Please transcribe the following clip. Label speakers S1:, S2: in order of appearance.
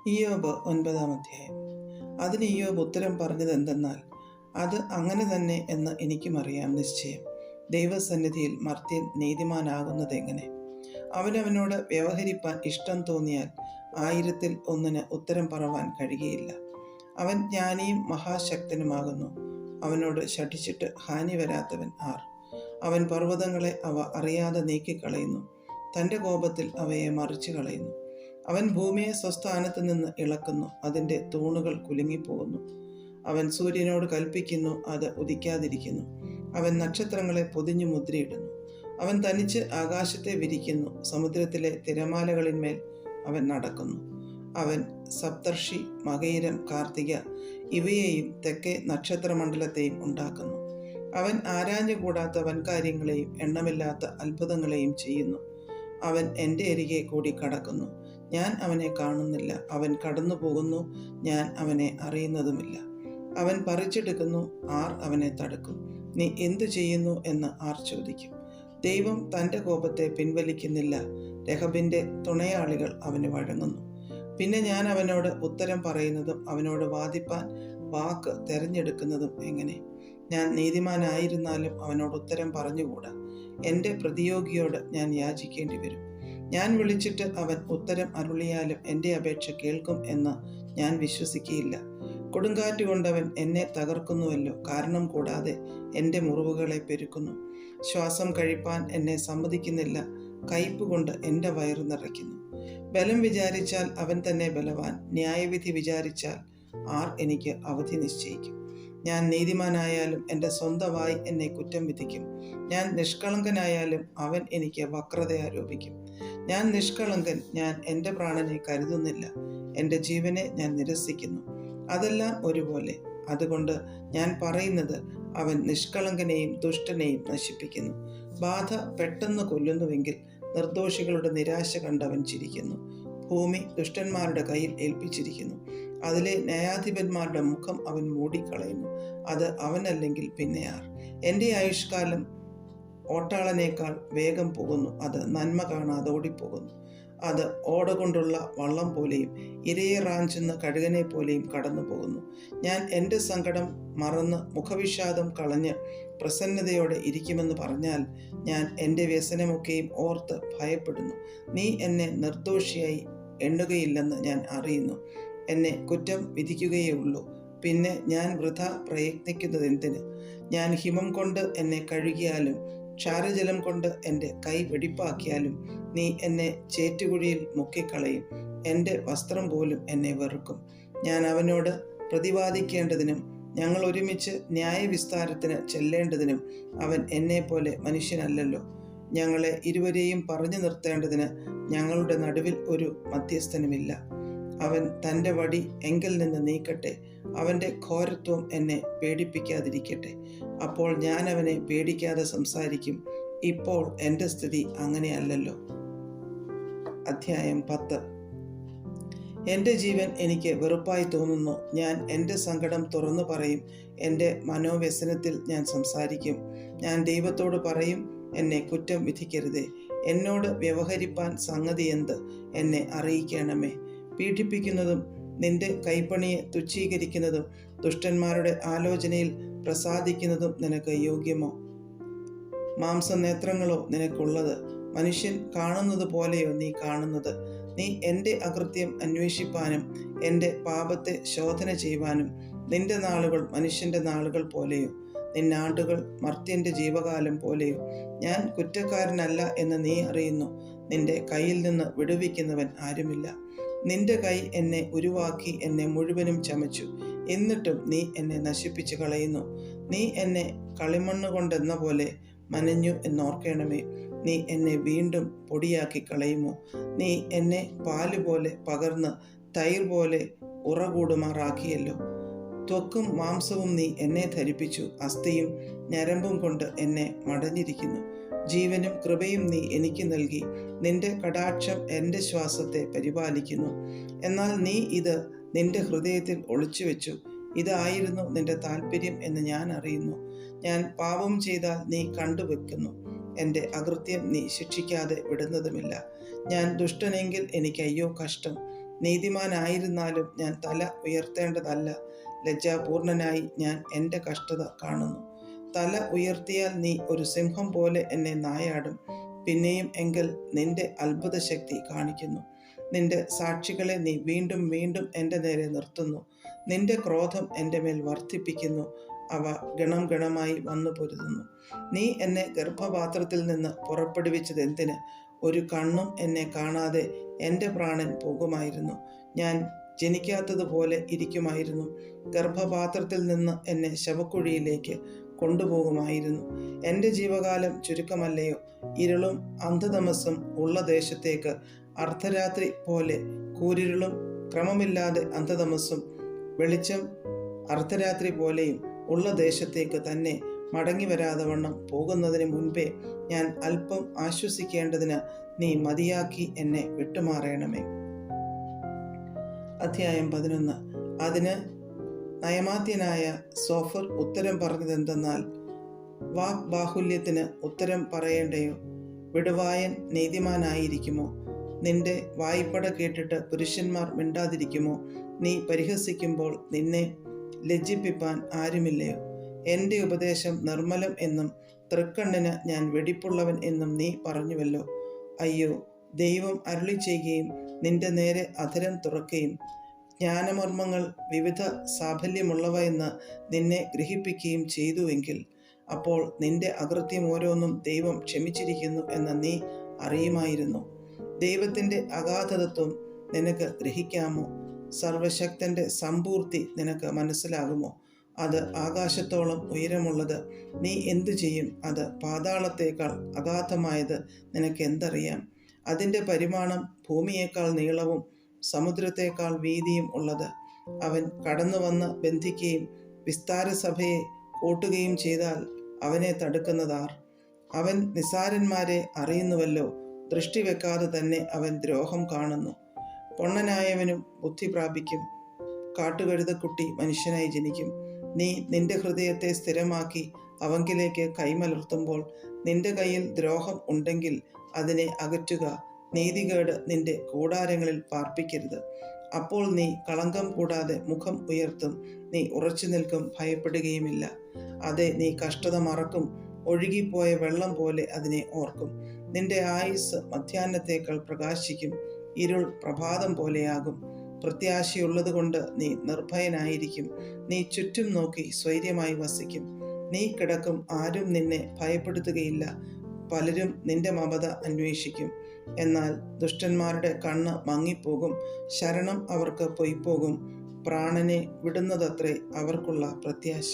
S1: ഇയ്യോബ് 9-ാം അധ്യായം. അതിന് ഇയ്യോബ് ഉത്തരം പറഞ്ഞത് എന്തെന്നാൽ, അത് അങ്ങനെ തന്നെ എന്ന് എനിക്കും അറിയാം നിശ്ചയം. ദൈവസന്നിധിയിൽ മർത്യൻ നീതിമാനാകുന്നത് എങ്ങനെ? അവനവനോട് വ്യവഹരിപ്പാൻ ഇഷ്ടം തോന്നിയാൽ 1000-ൽ 1 ഉത്തരം പറവാൻ കഴിയുകയില്ല. അവൻ ജ്ഞാനിയും മഹാശക്തനുമാകുന്നു. അവനോട് ശഠിച്ചിട്ട് ഹാനി വരാത്തവൻ ആർ? അവൻ പർവ്വതങ്ങളെ അവ അറിയാതെ നീക്കിക്കളയുന്നു, തൻ്റെ കോപത്തിൽ അവയെ മറിച്ചു കളയുന്നു. അവൻ ഭൂമിയെ സ്വസ്ഥാനത്ത് നിന്ന് ഇളക്കുന്നു, അതിൻ്റെ തൂണുകൾ കുലുങ്ങിപ്പോകുന്നു. അവൻ സൂര്യനോട് കൽപ്പിക്കുന്നു, അത് ഉദിക്കാതിരിക്കുന്നു. അവൻ നക്ഷത്രങ്ങളെ പൊതിഞ്ഞു മുദ്രയിടുന്നു. അവൻ തനിച്ച് ആകാശത്തെ വിരിക്കുന്നു, സമുദ്രത്തിലെ തിരമാലകളിന്മേൽ അവൻ നടക്കുന്നു. അവൻ സപ്തർഷി, മകയിരം, കാർത്തിക ഇവയെയും തെക്കേ നക്ഷത്രമണ്ഡലത്തെയും ഉണ്ടാക്കുന്നു. അവൻ ആരാഞ്ഞുകൂടാത്ത വൻകാര്യങ്ങളെയും എണ്ണമില്ലാത്ത അത്ഭുതങ്ങളെയും ചെയ്യുന്നു. അവൻ എൻ്റെ അരികെ കൂടി കടക്കുന്നു, ഞാൻ അവനെ കാണുന്നില്ല. അവൻ കടന്നു പോകുന്നു, ഞാൻ അവനെ അറിയുന്നതുമില്ല. അവൻ പറിച്ചെടുക്കുന്നു, ആർ അവനെ തടുക്കും? നീ എന്തു ചെയ്യുന്നു എന്ന് ആർ ചോദിക്കും? ദൈവം തൻ്റെ കോപത്തെ പിൻവലിക്കുന്നില്ല, രഹബിൻ്റെ തുണയാളികൾ അവന് വഴങ്ങുന്നു. പിന്നെ ഞാൻ അവനോട് ഉത്തരം പറയുന്നതും അവനോട് വാദിപ്പാൻ വാക്ക് തിരഞ്ഞെടുക്കുന്നതും എങ്ങനെ? ഞാൻ നീതിമാനായിരുന്നാലും അവനോട് ഉത്തരം പറഞ്ഞുകൂടാ. എൻ്റെ പ്രതിയോഗിയോട് ഞാൻ യാചിക്കേണ്ടി വരും. ഞാൻ വിളിച്ചിട്ട് അവൻ ഉത്തരം അരുളിയാലും എൻ്റെ അപേക്ഷ കേൾക്കും എന്ന് ഞാൻ വിശ്വസിക്കുകയില്ല. കൊടുങ്കാറ്റ് കൊണ്ടവൻ എന്നെ തകർക്കുന്നുവല്ലോ, കാരണം കൂടാതെ എൻ്റെ മുറിവുകളെ പെരുക്കുന്നു. ശ്വാസം കഴിപ്പാൻ എന്നെ സമ്മതിക്കുന്നില്ല, കയ്പ് കൊണ്ട് എൻ്റെ വയറ് നിറയ്ക്കുന്നു. ബലം വിചാരിച്ചാൽ അവൻ തന്നെ ബലവാൻ, ന്യായവിധി വിചാരിച്ചാൽ ആർ എനിക്ക് അവധി നിശ്ചയിക്കും? ഞാൻ നീതിമാനായാലും എൻ്റെ സ്വന്തമായി എന്നെ കുറ്റം വിധിക്കും. ഞാൻ നിഷ്കളങ്കനായാലും അവൻ എനിക്ക് വക്രത ആരോപിക്കും. ഞാൻ നിഷ്കളങ്കൻ, ഞാൻ എൻ്റെ പ്രാണനെ കരുതുന്നില്ല, എൻ്റെ ജീവനെ ഞാൻ നിരസിക്കുന്നു. അതെല്ലാം ഒരുപോലെ. അതുകൊണ്ട് ഞാൻ പറയുന്നത്, അവൻ നിഷ്കളങ്കനെയും ദുഷ്ടനെയും നശിപ്പിക്കുന്നു. ബാധ പെട്ടെന്ന് കൊല്ലുന്നുവെങ്കിൽ നിർദോഷികളുടെ നിരാശ കണ്ടവൻ ചിരിക്കുന്നു. ഭൂമി ദുഷ്ടന്മാരുടെ കയ്യിൽ ഏൽപ്പിച്ചിരിക്കുന്നു, അതിലെ ന്യായാധിപന്മാരുടെ മുഖം അവൻ മൂടിക്കളയുന്നു. അത് അവനല്ലെങ്കിൽ പിന്നെ ആർ? എൻ്റെ ആയുഷ്കാലം ഓട്ടാളനേക്കാൾ വേഗം പോകുന്നു, അത് നന്മ കാണാതെ ഓടിപ്പോകുന്നു. അത് ഓട കൊണ്ടുള്ള വള്ളം പോലെയും ഇരയെ റാഞ്ചുന്ന കഴുകനെ പോലെയും കടന്നു പോകുന്നു. ഞാൻ എൻ്റെ സങ്കടം മറന്ന് മുഖവിഷാദം കളഞ്ഞ് പ്രസന്നതയോടെ ഇരിക്കുമെന്ന് പറഞ്ഞാൽ ഞാൻ എൻ്റെ വ്യസനമൊക്കെയും ഓർത്ത് ഭയപ്പെടുന്നു. നീ എന്നെ നിർദോഷിയായി എണ്ണുകയില്ലെന്ന് ഞാൻ അറിയുന്നു. എന്നെ കുറ്റം വിധിക്കുകയേ ഉള്ളൂ. പിന്നെ ഞാൻ വൃഥ പ്രയത്നിക്കുന്നതെന്തിന്? ഞാൻ ഹിമം കൊണ്ട് എന്നെ കഴുകിയാലും ക്ഷാരജലം കൊണ്ട് എൻ്റെ കൈ വെടിപ്പാക്കിയാലും നീ എന്നെ ചേറ്റുകുഴിയിൽ മുക്കിക്കളയും. എൻ്റെ വസ്ത്രം പോലും എന്നെ വെറുക്കും. ഞാൻ അവനോട് പ്രതിവാദിക്കേണ്ടതിനും ഞങ്ങൾ ഒരുമിച്ച് ന്യായവിസ്താരത്തിന് ചെല്ലേണ്ടതിനും അവൻ എന്നെപ്പോലെ മനുഷ്യനല്ലല്ലോ. ഞങ്ങളെ ഇരുവരെയും പറഞ്ഞു നിർത്തേണ്ടതിന് ഞങ്ങളുടെ നടുവിൽ ഒരു മധ്യസ്ഥനുമില്ല. അവൻ തൻ്റെ വടി എങ്കിൽ നിന്ന് നീക്കട്ടെ, അവൻ്റെ ഘോരത്വം എന്നെ പേടിപ്പിക്കാതിരിക്കട്ടെ. അപ്പോൾ ഞാൻ അവനെ പേടിക്കാതെ സംസാരിക്കും. ഇപ്പോൾ എൻ്റെ സ്ഥിതി അങ്ങനെയല്ലല്ലോ. അധ്യായം 10. എൻ്റെ ജീവൻ എനിക്ക് വെറുപ്പായി തോന്നുന്നു. ഞാൻ എൻ്റെ സങ്കടം തുറന്നു പറയും, എൻ്റെ മനോവ്യസനത്തിൽ ഞാൻ സംസാരിക്കും. ഞാൻ ദൈവത്തോട് പറയും, എന്നെ കുറ്റം വിധിക്കരുതേ. എന്നോട് വ്യവഹരിപ്പാൻ സംഗതി എന്ത്? എന്നെ അറിയിക്കണമേ. പീഡിപ്പിക്കുന്നതും നിന്റെ കൈപ്പണിയെ തുച്ഛീകരിക്കുന്നതും ദുഷ്ടന്മാരുടെ ആലോചനയിൽ പ്രസാദിക്കുന്നതും നിനക്ക് യോഗ്യമോ? മാംസനേത്രങ്ങളോ നിനക്കുള്ളത്? മനുഷ്യൻ കാണുന്നത് പോലെയോ നീ കാണുന്നത്? നീ എൻ്റെ അകൃത്യം അന്വേഷിപ്പാനും എൻ്റെ പാപത്തെ ശോധന ചെയ്യുവാനും നിന്റെ നാളുകൾ മനുഷ്യൻ്റെ നാളുകൾ പോലെയോ? നിന്നാണ്ടുകൾ മർത്യൻ്റെ ജീവകാലം പോലെയോ? ഞാൻ കുറ്റക്കാരനല്ല എന്ന് നീ അറിയുന്നു. നിന്റെ കയ്യിൽ നിന്ന് വിടുവിക്കുന്നവൻ ആരുമില്ല. നിന്റെ കൈ എന്നെ ഉരുവാക്കി എന്നെ മുഴുവനും ചമച്ചു. എന്നിട്ടും നീ എന്നെ നശിപ്പിച്ചു കളയുന്നു. നീ എന്നെ കളിമണ്ണ് കൊണ്ടെന്ന പോലെ മനഞ്ഞു എന്നോർക്കണമേ. നീ എന്നെ വീണ്ടും പൊടിയാക്കി കളയുമോ? നീ എന്നെ പാലുപോലെ പകർന്ന് തൈർ പോലെ ഉറകൂടുമാറാക്കിയല്ലോ. ത്വക്കും മാംസവും നീ എന്നെ ധരിപ്പിച്ചു, അസ്ഥിയും ഞരമ്പും കൊണ്ട് എന്നെ മടഞ്ഞിരിക്കുന്നു. ജീവനും കൃപയും നീ എനിക്ക് നൽകി, നിന്റെ കടാക്ഷം എൻ്റെ ശ്വാസത്തെ പരിപാലിക്കുന്നു. എന്നാൽ നീ ഇത് നിന്റെ ഹൃദയത്തിൽ ഒളിച്ചു വെച്ചു. ഇതായിരുന്നു നിന്റെ താല്പര്യം എന്ന് ഞാൻ അറിയുന്നു. ഞാൻ പാപം ചെയ്താൽ നീ കണ്ടുവെക്കുന്നു, എൻ്റെ അകൃത്യം നീ ശിക്ഷിക്കാതെ വിടുന്നതുമില്ല. ഞാൻ ദുഷ്ടനെങ്കിൽ എനിക്ക് അയ്യോ കഷ്ടം. നീതിമാനായിരുന്നാലും ഞാൻ തല ഉയർത്തേണ്ടതല്ല. ലജ്ജാപൂർണനായി ഞാൻ എൻ്റെ കഷ്ടത കാണുന്നു. തല ഉയർത്തിയാൽ നീ ഒരു സിംഹം പോലെ എന്നെ നായാടും. പിന്നെയും എങ്കിൽ നിന്റെ അത്ഭുത ശക്തി കാണിക്കുന്നു. നിന്റെ സാക്ഷികളെ നീ വീണ്ടും വീണ്ടും എൻ്റെ നേരെ നിർത്തുന്നു. നിന്റെ ക്രോധം എൻ്റെ മേൽ വർദ്ധിപ്പിക്കുന്നു. അവ ഗണം ഗണമായി വന്നു പൊരുതുന്നു. നീ എന്നെ ഗർഭപാത്രത്തിൽ നിന്ന് പുറപ്പെടുവിച്ചത് എന്തിന്? ഒരു കണ്ണും എന്നെ കാണാതെ എൻ്റെ പ്രാണൻ പോകുമായിരുന്നു. ഞാൻ ജനിക്കാത്തതുപോലെ ഇരിക്കുമായിരുന്നു. ഗർഭപാത്രത്തിൽ നിന്ന് എന്നെ ശവക്കുഴിയിലേക്ക് കൊണ്ടുപോകുമായിരുന്നു. എൻ്റെ ജീവകാലം ചുരുക്കമല്ലയോ? ഇരുളും അന്ധതമസ്സും ഉള്ള ദേശത്തേക്ക് അർദ്ധരാത്രി പോലെ കൂരിരുളും ക്രമമില്ലാതെ അന്ധതമസ്സും വെളിച്ചം അർദ്ധരാത്രി പോലെയും ഉള്ള ദേശത്തേക്ക് തന്നെ മടങ്ങി വരാതവണ്ണം പോകുന്നതിന് മുൻപേ ഞാൻ അല്പം ആശ്വസിക്കേണ്ടതിന് നീ മതിയാക്കി എന്നെ വിട്ടുമാറണമേ. അധ്യായം 11. അതിന് നയമാത്യനായ സോഫർ ഉത്തരം പറഞ്ഞതെന്തെന്നാൽ, വാക്ബാഹുല്യത്തിന് ഉത്തരം പറയേണ്ടയോ? വിടുവായൻ നീതിമാനായിരിക്കുമോ? നിന്റെ വായ്പട കേട്ടിട്ട് പുരുഷന്മാർ മിണ്ടാതിരിക്കുമോ? നീ പരിഹസിക്കുമ്പോൾ നിന്നെ ലജ്ജിപ്പിപ്പാൻ ആരുമില്ലയോ? എൻ്റെ ഉപദേശം നിർമ്മലം എന്നും തൃക്കണ്ണിന് ഞാൻ വെടിപ്പുള്ളവൻ എന്നും നീ പറഞ്ഞുവല്ലോ. അയ്യോ, ദൈവം അരുളി ചെയ്യുകയും നിന്റെ നേരെ അധരം തുറക്കുകയും ജ്ഞാനമർമ്മങ്ങൾ വിവിധ സാഫല്യമുള്ളവ എന്ന് നിന്നെ ഗ്രഹിപ്പിക്കുകയും ചെയ്തുവെങ്കിൽ അപ്പോൾ നിന്റെ അകൃത്യം ഓരോന്നും ദൈവം ക്ഷമിച്ചിരിക്കുന്നു എന്ന് നീ അറിയുമായിരുന്നു. ദൈവത്തിൻ്റെ അഗാധതത്വം നിനക്ക് ഗ്രഹിക്കാമോ? സർവശക്തൻ്റെ സമ്പൂർത്തി നിനക്ക് മനസ്സിലാകുമോ? അത് ആകാശത്തോളം ഉയരമുള്ളത്. നീ എന്തു ചെയ്യും? അത് പാതാളത്തേക്കാൾ അഗാധമായത് നിനക്ക് എന്തറിയാം? അതിൻ്റെ പരിമാണം ഭൂമിയേക്കാൾ നീളവും സമുദ്രത്തേക്കാൾ വീതിയും ഉള്ളത്. അവൻ കടന്നു വന്ന് ബന്ധിക്കുകയും വിസ്താരസഭയെ കൂട്ടുകയും ചെയ്താൽ അവനെ തടുക്കുന്നതാർ? അവൻ നിസ്സാരന്മാരെ അറിയുന്നുവല്ലോ. ദൃഷ്ടി വെക്കാതെ തന്നെ അവൻ ദ്രോഹം കാണുന്നു. പൊണ്ണനായവനും ബുദ്ധി പ്രാപിക്കും. കാട്ടുകഴുതക്കുട്ടി മനുഷ്യനായി ജനിക്കും. നീ നിന്റെ ഹൃദയത്തെ സ്ഥിരമാക്കി അവങ്കിലേക്ക് കൈമലർത്തുമ്പോൾ നിന്റെ കയ്യിൽ ദ്രോഹം ഉണ്ടെങ്കിൽ അതിനെ അകറ്റുക. നീതികേട് നിന്റെ കൂടാരങ്ങളിൽ പാർപ്പിക്കരുത്. അപ്പോൾ നീ കളങ്കം കൂടാതെ മുഖം ഉയർത്തും. നീ ഉറച്ചു നിൽക്കും, ഭയപ്പെടുകയുമില്ല. അതെ, നീ കഷ്ടത മറക്കും. ഒഴുകിപ്പോയ വെള്ളം പോലെ അതിനെ ഓർക്കും. നിന്റെ ആയുസ് മധ്യാഹ്നത്തേക്കാൾ പ്രകാശിക്കും. ഇരുൾ പ്രഭാതം പോലെയാകും. പ്രത്യാശയുള്ളത് കൊണ്ട് നീ നിർഭയനായിരിക്കും. നീ ചുറ്റും നോക്കി സ്വൈര്യമായി വസിക്കും. നീ കിടക്കും, ആരും നിന്നെ ഭയപ്പെടുത്തുകയില്ല. പലരും നിന്റെ മമത അന്വേഷിക്കും. എന്നാൽ ദുഷ്ടന്മാരുടെ കണ്ണ് മങ്ങിപ്പോകും. ശരണം അവർക്ക് പൊയ്പോകും. പ്രാണനെ വിടുന്നതത്രേ അവർക്കുള്ള പ്രത്യാശ.